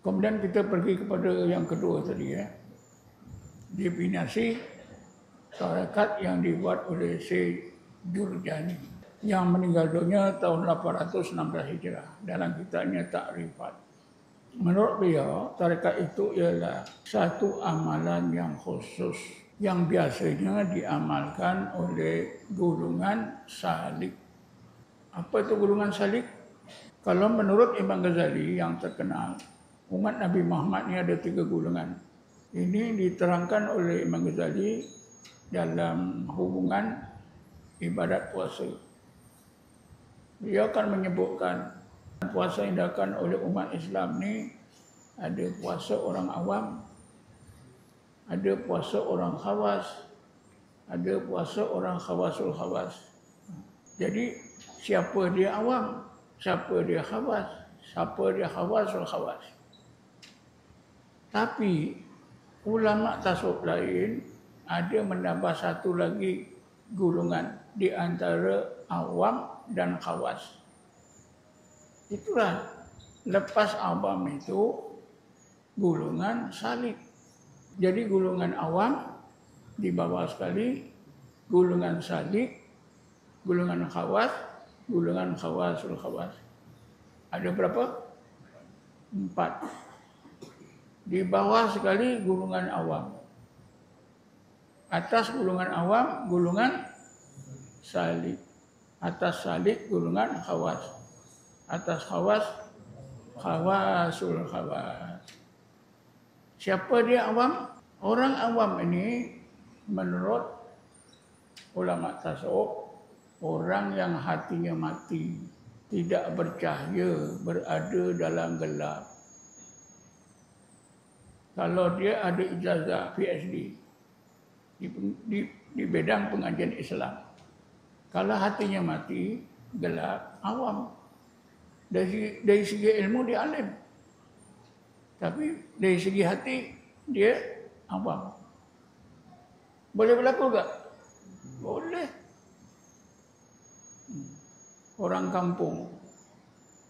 Kemudian kita pergi kepada yang kedua tadi, definisi tarekat yang dibuat oleh Syekh Jurjani yang meninggal dunia tahun 816 Hijrah dalam kitabnya Ta'rifat. Menurut beliau, tarekat itu ialah satu amalan yang khusus yang biasanya diamalkan oleh golongan salik. Apa itu golongan salik? Kalau menurut Imam Ghazali yang terkenal, umat Nabi Muhammad ini ada 3 golongan. Ini diterangkan oleh Imam Ghazali dalam hubungan ibadat puasa. Dia akan menyebutkan puasa yang dilakukan oleh umat Islam ni ada puasa orang awam, ada puasa orang khawas, ada puasa orang khawasul khawas. Jadi siapa dia awam, siapa dia khawas, siapa dia khawasul khawas. Tapi ulama tasawuf lain ada menambah satu lagi golongan di antara awam dan khawas. Itulah lepas awam itu golongan salik. Jadi golongan awam di bawah sekali, golongan salik, golongan khawas, golongan khawasul khawas. Ada berapa? 4. Di bawah sekali golongan awam. Atas golongan awam, golongan salik. Atas salik, golongan khawas. Atas khawas, khawasul khawas. Siapa dia awam? Orang awam ini menurut ulama tasawuf, orang yang hatinya mati, tidak bercahaya, berada dalam gelap. Kalau dia ada ijazah PhD di bidang pengajian Islam, kalau hatinya mati, gelap, awam. Dari segi ilmu dia alim, tapi dari segi hati dia awam. Boleh berlaku tak? Boleh. Orang kampung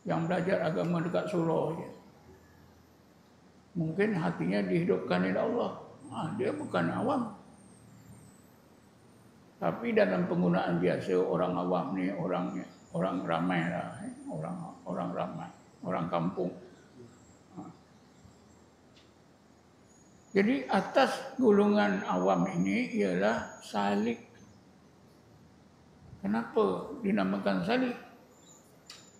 yang belajar agama dekat surau je, mungkin hatinya dihidupkan oleh Allah. Dia bukan awam. Tapi dalam penggunaan biasa, orang awam ni orang ramai lah, orang ramai, orang kampung. Jadi atas golongan awam ini ialah salik. Kenapa dinamakan salik?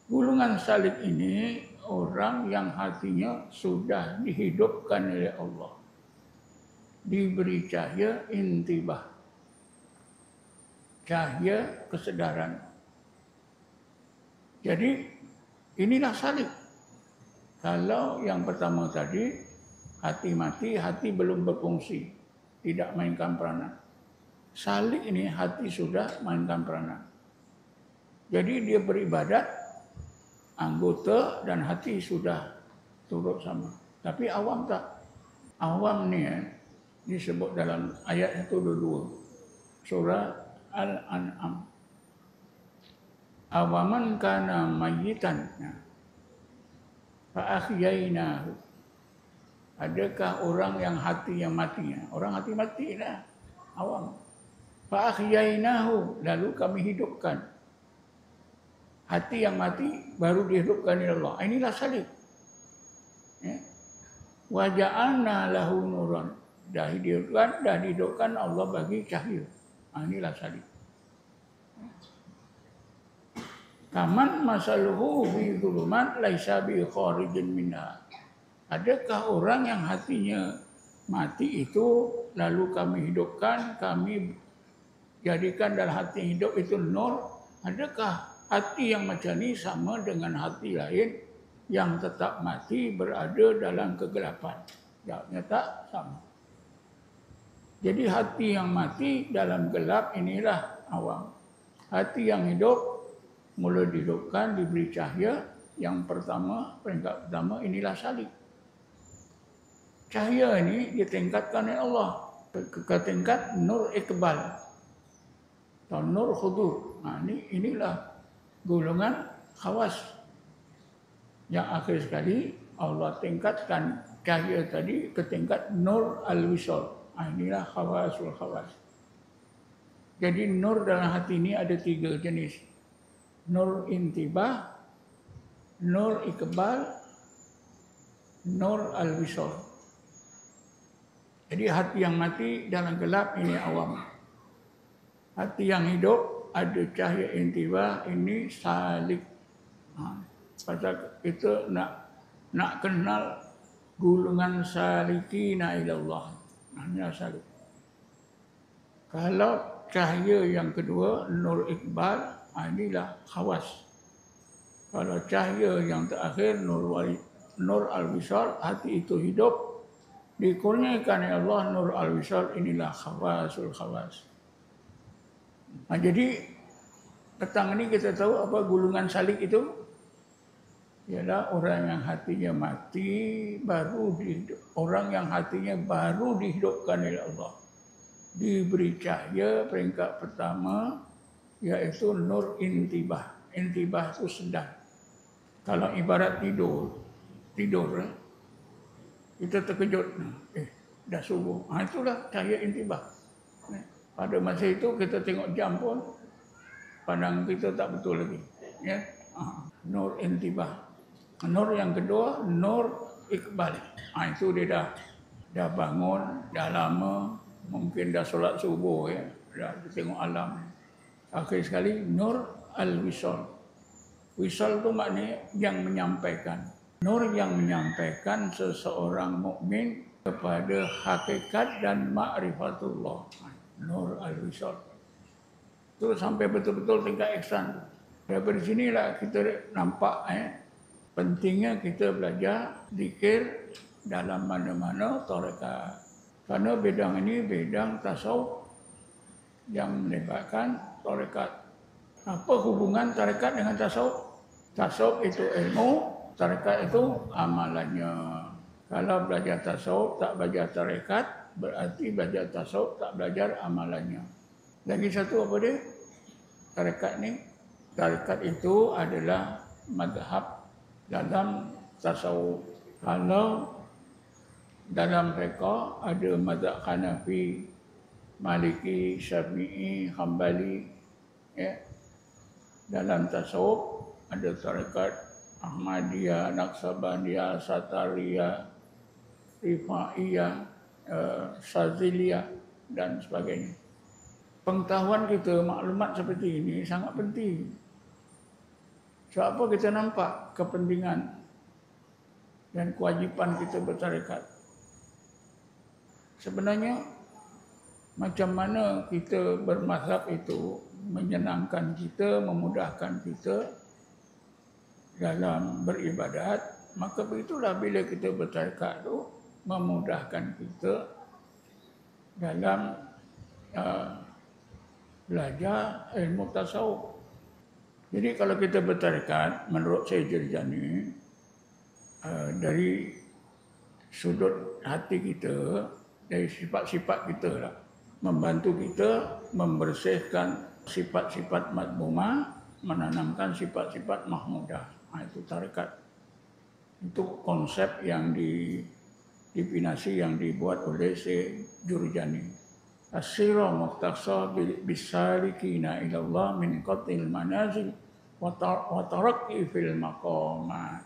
Golongan salik ini orang yang hatinya sudah dihidupkan oleh Allah, diberi cahaya intibah, cahaya kesedaran. Jadi inilah salik. Kalau yang pertama tadi, hati mati, hati belum berfungsi, tidak mainkan peranan. Salik ini hati sudah mainkan peranan. Jadi dia beribadat, anggota dan hati sudah turut sama. Tapi awam tak. Awam ni disebut dalam ayat 122 surah Al-An'am. Awaman kana mayyitan fa ahyainahu. Adakah orang yang hatinya mati? Orang hati mati lah, awam. Fa ahyainahu, lalu kami hidupkan. Hati yang mati baru dihidupkan oleh Allah. Inilah salik. Wa ja'alna lahu nuran. Dah dihidupkan Allah bagi cahaya. Inilah salik. Kaman masaluhu fi dhulumat laisa bi kharijin minha. Adakah orang yang hatinya mati itu lalu kami hidupkan, kami jadikan dalam hati hidup itu nur? Adakah hati yang macam ni sama dengan hati lain yang tetap mati berada dalam kegelapan? Jawabnya tak sama. Jadi hati yang mati dalam gelap inilah awam. Hati yang hidup mula dihidupkan, diberi cahaya. Yang pertama, peringkat pertama inilah salik. Cahaya ini ditingkatkan oleh Allah ke tingkat nur ikbal atau nur khudur. Inilah golongan khawas. Yang akhir sekali Allah tingkatkan cahaya tadi ke tingkat nur al-wisal. Inilah khawasul khawas. Jadi nur dalam hati ini ada 3 jenis. Nur intibah, nur iqbal, nur al-wisal. Jadi hati yang mati dalam gelap ini awam. Hati yang hidup ada cahaya intibah, ini salik. Pasal kita nak kenal gulungan salikina ilallah. Hanya salik. Kalau cahaya yang kedua, nur iqbal, inilah khawas. Kalau cahaya yang terakhir, nur al-wisal, hati itu hidup, dikurniakan oleh Allah nur al-wisal, inilah khawasul khawas. Jadi petang ini kita tahu apa gulungan salik itu? Ialah orang yang hatinya mati baru orang yang hatinya baru dihidupkan oleh Allah. Diberi cahaya peringkat pertama iaitu nur intibah. Intibah itu sedang. Kalau ibarat tidur kita terkejut, dah subuh. Itulah cahaya intibah. Pada masa itu kita tengok jam pun pandang kita tak betul lagi. Ya, nur intibah. Nur yang kedua, nur iqbal. Itu dia dah bangun, dah lama, mungkin dah solat subuh ya, dah tengok alam. Akhir sekali nur al-wisal. Wisal itu maknanya yang menyampaikan. Nur yang menyampaikan seseorang mukmin kepada hakikat dan ma'rifatullah. Nur al-wisal. Itu sampai betul-betul tingkat ihsan. Dari sinilah kita nampak pentingnya kita belajar zikir dalam mana-mana tarekat. Karena bidang ini bidang tasawuf yang melibatkan tarekat. Apa hubungan tarekat dengan tasawuf? Tasawuf itu ilmu, tarekat itu amalannya. Kalau belajar tasawuf tak belajar tarekat, berarti belajar tasawuf tak belajar amalannya. Lagi satu apa dia? Tarekat ni. Tarekat itu adalah mazhab dalam tasawuf. Kalau dalam mereka ada mazhab Hanafi, Maliki, Syafi'i, Hambali. Ya. Dalam tasawuf ada tarekat Ahmadiyah, Naqsabandiyah, Satariyah, Rifaiyah, Syaziliyah dan sebagainya. Pengetahuan kita, maklumat seperti ini sangat penting. Sebab apa kita nampak kepentingan dan kewajipan kita bertarekat. Sebenarnya macam mana kita bermazhab itu menyenangkan kita, memudahkan kita dalam beribadat, maka begitulah bila kita bertarekat itu memudahkan kita dalam belajar ilmu tasawuf. Jadi kalau kita bertarekat, menurut Syekh Jurjani, dari sudut hati kita, dari sifat-sifat kita lah, membantu kita membersihkan sifat-sifat madmumah, menanamkan sifat-sifat mahmudah. Itu tarekat. Itu konsep yang definisi yang dibuat oleh Syekh Jurjani. As-sirah muqtasa bisalikina ilallah min qatil manazil wa tarakki fil maqamat.